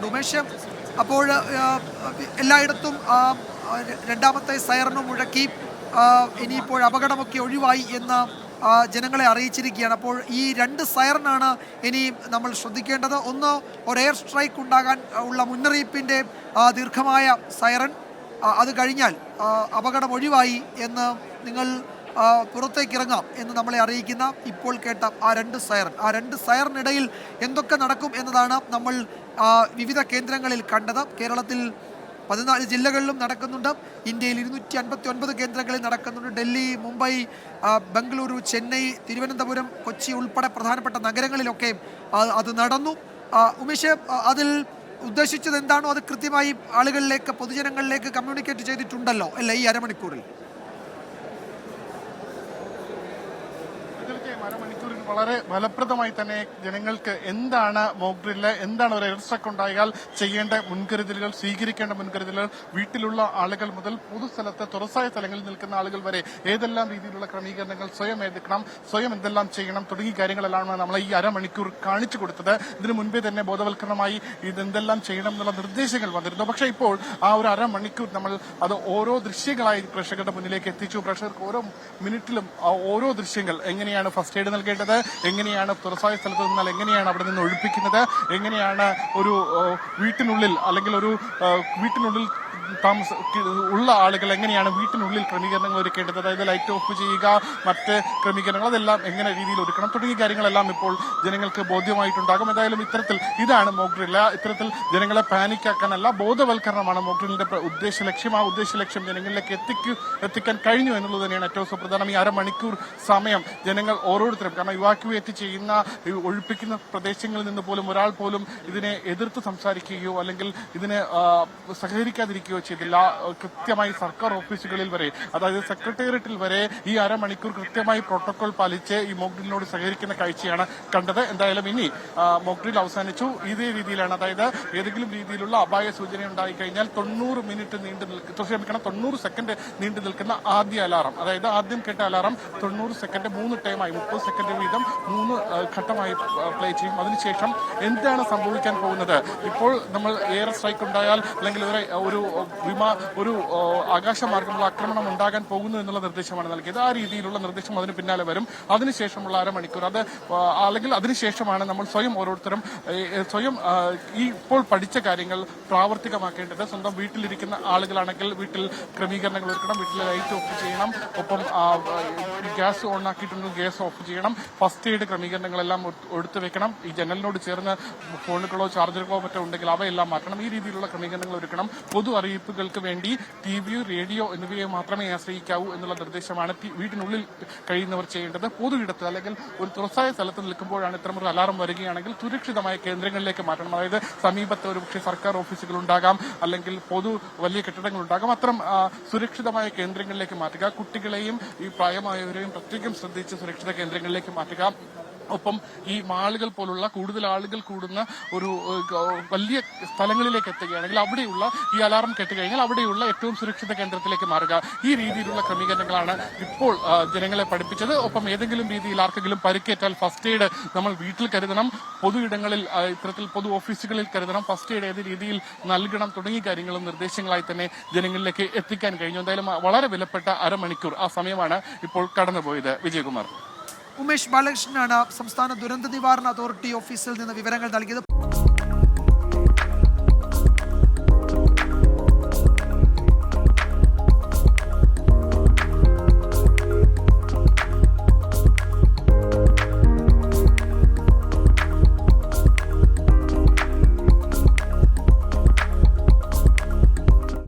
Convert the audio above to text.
ഉമേഷ്, അപ്പോൾ എല്ലായിടത്തും രണ്ടാമത്തെ സൈറനും മുഴക്കി ഇനിയിപ്പോൾ അപകടമൊക്കെ ഒഴിവായി എന്ന് ജനങ്ങളെ അറിയിച്ചിരിക്കുകയാണ്. അപ്പോൾ ഈ 2 സൈറനാണ് ഇനി നമ്മൾ ശ്രദ്ധിക്കേണ്ടത്. ഒന്ന്, ഒരു എയർ സ്ട്രൈക്ക് ഉണ്ടാകാൻ ഉള്ള മുന്നറിയിപ്പിൻ്റെ ദീർഘമായ സൈറൻ. അത് കഴിഞ്ഞാൽ അപകടം ഒഴിവായി എന്ന് നിങ്ങൾ പുറത്തേക്ക് ഇറങ്ങാം എന്ന് നമ്മളെ അറിയിക്കുന്ന ഇപ്പോൾ കേട്ട ആ 2 സൈറൻ. ആ 2 സൈറനിടയിൽ എന്തൊക്കെ നടക്കും എന്നതാണ് നമ്മൾ വിവിധ കേന്ദ്രങ്ങളിൽ കണ്ടത്. കേരളത്തിൽ 14 ജില്ലകളിലും നടക്കുന്നുണ്ട്. ഇന്ത്യയിൽ 259 കേന്ദ്രങ്ങളിൽ നടക്കുന്നുണ്ട്. ഡൽഹി, മുംബൈ, ബംഗളൂരു, ചെന്നൈ, തിരുവനന്തപുരം, കൊച്ചി ഉൾപ്പെടെ പ്രധാനപ്പെട്ട നഗരങ്ങളിലൊക്കെ അത് നടന്നു. ഉമേഷ്, അതിൽ ഉദ്ദേശിച്ചത് എന്താണോ അത് കൃത്യമായി ആളുകളിലേക്ക്, പൊതുജനങ്ങളിലേക്ക് കമ്മ്യൂണിക്കേറ്റ് ചെയ്തിട്ടുണ്ടല്ലോ അല്ലേ ഈ അരമണിക്കൂറിൽ? അരമണിക്കൂറിൽ വളരെ ഫലപ്രദമായി തന്നെ ജനങ്ങൾക്ക് എന്താണ് മോക്ക് ഡ്രില്ല്, എന്താണ് ഒരു എയർ സ്ട്രൈക്ക് ഉണ്ടായാൽ ചെയ്യേണ്ട മുൻകരുതലുകൾ, സ്വീകരിക്കേണ്ട മുൻകരുതലുകൾ, വീട്ടിലുള്ള ആളുകൾ മുതൽ പൊതുസ്ഥലത്ത് തുറസായ സ്ഥലങ്ങളിൽ നിൽക്കുന്ന ആളുകൾ വരെ ഏതെല്ലാം രീതിയിലുള്ള ക്രമീകരണങ്ങൾ സ്വയം എടുക്കണം, സ്വയം എന്തെല്ലാം ചെയ്യണം തുടങ്ങിയ കാര്യങ്ങളെല്ലാം നമ്മൾ ഈ അരമണിക്കൂർ കാണിച്ചു കൊടുത്തത്. ഇതിനു മുൻപേ തന്നെ ബോധവൽക്കരണമായി ഇതെന്തെല്ലാം ചെയ്യണം എന്നുള്ള നിർദ്ദേശങ്ങൾ വന്നിരുന്നു. പക്ഷേ ഇപ്പോൾ ആ ഒരു അരമണിക്കൂർ നമ്മൾ അത് ഓരോ ദൃശ്യങ്ങളായി പ്രേക്ഷകരുടെ മുന്നിലേക്ക് എത്തിച്ചു. പ്രേക്ഷകർക്ക് ഓരോ മിനിറ്റിലും ഓരോ ദൃശ്യങ്ങൾ, എങ്ങനെയാണ് ഫസ്റ്റ് എയ്ഡ് നൽകേണ്ടത്, എങ്ങനെയാണ് തുറസായ സ്ഥലത്ത് നിന്നാൽ എങ്ങനെയാണ് അവിടെ നിന്ന് ഒഴിപ്പിക്കുന്നത്, എങ്ങനെയാണ് ഒരു വീട്ടിനുള്ളിൽ അല്ലെങ്കിൽ ഒരു വീട്ടിനുള്ളിൽ ഉള്ള ആളുകൾ എങ്ങനെയാണ് വീട്ടിനുള്ളിൽ ക്രമീകരണങ്ങൾ ഒരുക്കേണ്ടത്, അതായത് ലൈറ്റ് ഓഫ് ചെയ്യുക, മറ്റ് ക്രമീകരണങ്ങൾ അതെല്ലാം എങ്ങനെ രീതിയിൽ ഒരുക്കണം തുടങ്ങിയ കാര്യങ്ങളെല്ലാം ഇപ്പോൾ ജനങ്ങൾക്ക് ബോധ്യമായിട്ടുണ്ടാകും. എന്തായാലും ഇതാണ് മോക്ക് ഡ്രിൽ. ഇത്തരത്തിൽ ജനങ്ങളെ പാനിക്കാക്കാനല്ല, ബോധവൽക്കരണമാണ് മോക്ക് ഡ്രില്ലിന്റെ ഉദ്ദേശലക്ഷ്യം. ആ ഉദ്ദേശലക്ഷ്യം ജനങ്ങളിലേക്ക് എത്തിക്കാൻ കഴിഞ്ഞു എന്നുള്ളത് തന്നെയാണ് ഏറ്റവും സുപ്രധാനം. ഈ അരമണിക്കൂർ സമയം ജനങ്ങൾ ഓരോരുത്തരും, കാരണം ഇവാക്യുവേറ്റ് ചെയ്യുന്ന, ഒഴിപ്പിക്കുന്ന പ്രദേശങ്ങളിൽ നിന്ന് പോലും ഒരാൾ പോലും ഇതിനെ എതിർത്ത് സംസാരിക്കുകയോ അല്ലെങ്കിൽ ഇതിനെ സഹകരിക്കാതിരിക്കുകയോ ചെയ്തില്ല. കൃത്യമായി സർക്കാർ ഓഫീസുകളിൽ വരെ, അതായത് സെക്രട്ടേറിയറ്റിൽ വരെ ഈ അരമണിക്കൂർ കൃത്യമായി പ്രോട്ടോകോൾ പാലിച്ച് ഈ മോക്ക് ഡ്രില്ലിനോട് സഹകരിക്കുന്ന കാഴ്ചയാണ് കണ്ടത്. എന്തായാലും ഇനി മോക്ക് ഡ്രിൽ അവസാനിച്ചു. ഇതേ രീതിയിലാണ്, അതായത് ഏതെങ്കിലും രീതിയിലുള്ള അപായ സൂചന ഉണ്ടായി കഴിഞ്ഞാൽ 90 സെക്കൻഡ് നീണ്ടു നിൽക്കുന്ന ആദ്യ അലാറം, അതായത് ആദ്യം കേട്ട അലാറം 90 സെക്കൻഡ് 3 ടൈമായി 30 സെക്കൻഡ് വീതം 3 ഘട്ടമായി പ്ലേ ചെയ്യും. അതിനുശേഷം എന്താണ് സംഭവിക്കാൻ പോകുന്നത്? ഇപ്പോൾ നമ്മൾ എയർ സ്ട്രൈക്ക് ഉണ്ടായാൽ അല്ലെങ്കിൽ ഒരു ആകാശമാർഗമുള്ള ആക്രമണം ഉണ്ടാകാൻ പോകുന്നു എന്നുള്ള നിർദ്ദേശമാണ് നൽകിയത്. ആ രീതിയിലുള്ള നിർദ്ദേശം അതിന് പിന്നാലെ വരും. അതിനുശേഷമുള്ള അരമണിക്കൂർ അല്ലെങ്കിൽ അതിനുശേഷമാണ് നമ്മൾ ഓരോരുത്തരും ഈ ഇപ്പോൾ പഠിച്ച കാര്യങ്ങൾ പ്രാവർത്തികമാക്കേണ്ടത്. സ്വന്തം വീട്ടിലിരിക്കുന്ന ആളുകളാണെങ്കിൽ വീട്ടിൽ ക്രമീകരണങ്ങൾ ഒരുക്കണം, വീട്ടിൽ ലൈറ്റ് ഓഫ് ചെയ്യണം, ഒപ്പം ഗ്യാസ് ഓൺ ആക്കിയിട്ടുണ്ടെങ്കിൽ ഗ്യാസ് ഓഫ് ചെയ്യണം, ഫസ്റ്റ് എയ്ഡ് ക്രമീകരണങ്ങളെല്ലാം എടുത്തു വെക്കണം, ഈ ജനലിനോട് ചേർന്ന് ഫോണുകളോ ചാർജറുകളോ മറ്റോ ഉണ്ടെങ്കിൽ അവയെല്ലാം മാറ്റണം. ഈ രീതിയിലുള്ള ക്രമീകരണങ്ങൾ ഒരുക്കണം. പൊതു അറിയിപ്പുകൾക്ക് വേണ്ടി TV, റേഡിയോ എന്നിവയെ മാത്രമേ ആശ്രയിക്കാവൂ എന്നുള്ള നിർദ്ദേശമാണ് വീട്ടിനുള്ളിൽ കഴിയുന്നവർ ചെയ്യേണ്ടത്. പൊതു ഇടത്ത് അല്ലെങ്കിൽ ഒരു തുറസായ സ്ഥലത്ത് നിൽക്കുമ്പോഴാണ് ഇത്തരമൊരു അലാറം വരികയാണെങ്കിൽ സുരക്ഷിതമായ കേന്ദ്രങ്ങളിലേക്ക് മാറ്റണം. അതായത് സമീപത്ത് ഒരു പക്ഷേ സർക്കാർ ഓഫീസുകൾ ഉണ്ടാകാം, അല്ലെങ്കിൽ വലിയ കെട്ടിടങ്ങൾ ഉണ്ടാകാം. അത്തരം സുരക്ഷിതമായ കേന്ദ്രങ്ങളിലേക്ക് മാറ്റുക. കുട്ടികളെയും ഈ പ്രായമായവരെയും പ്രത്യേകം ശ്രദ്ധിച്ച് സുരക്ഷിത കേന്ദ്രങ്ങളിലേക്ക് മാറ്റുക. ഒപ്പം ഈ മാളുകൾ പോലുള്ള കൂടുതൽ ആളുകൾ കൂടുന്ന ഒരു വലിയ സ്ഥലങ്ങളിലേക്ക് എത്തുകയാണെങ്കിൽ അവിടെയുള്ള ഈ അലാറം കെട്ടുകഴിഞ്ഞാൽ അവിടെയുള്ള ഏറ്റവും സുരക്ഷിത കേന്ദ്രത്തിലേക്ക് മാറുക. ഈ രീതിയിലുള്ള ക്രമീകരണങ്ങളാണ് ഇപ്പോൾ ജനങ്ങളെ പഠിപ്പിച്ചത്. ഒപ്പം ഏതെങ്കിലും രീതിയിൽ ആർക്കെങ്കിലും പരിക്കേറ്റാൽ ഫസ്റ്റ് എയ്ഡ് നമ്മൾ വീട്ടിൽ കരുതണം, പൊതു ഇടങ്ങളിൽ ഇത്തരത്തിൽ പൊതു ഓഫീസുകളിൽ കരുതണം, ഫസ്റ്റ് എയ്ഡ് ഏത് രീതിയിൽ നൽകണം തുടങ്ങിയ കാര്യങ്ങളും നിർദ്ദേശങ്ങളായി തന്നെ ജനങ്ങളിലേക്ക് എത്തിക്കാൻ കഴിഞ്ഞു. എന്തായാലും വളരെ വിലപ്പെട്ട അരമണിക്കൂർ ആ സമയമാണ് ഇപ്പോൾ കടന്നുപോയത്. വിജയകുമാർ. ഉമേഷ് ബാലകൃഷ്ണനാണ് സംസ്ഥാന ദുരന്ത നിവാരണ അതോറിറ്റി ഓഫീസിൽ നിന്ന് വിവരങ്ങൾ നൽകിയത്.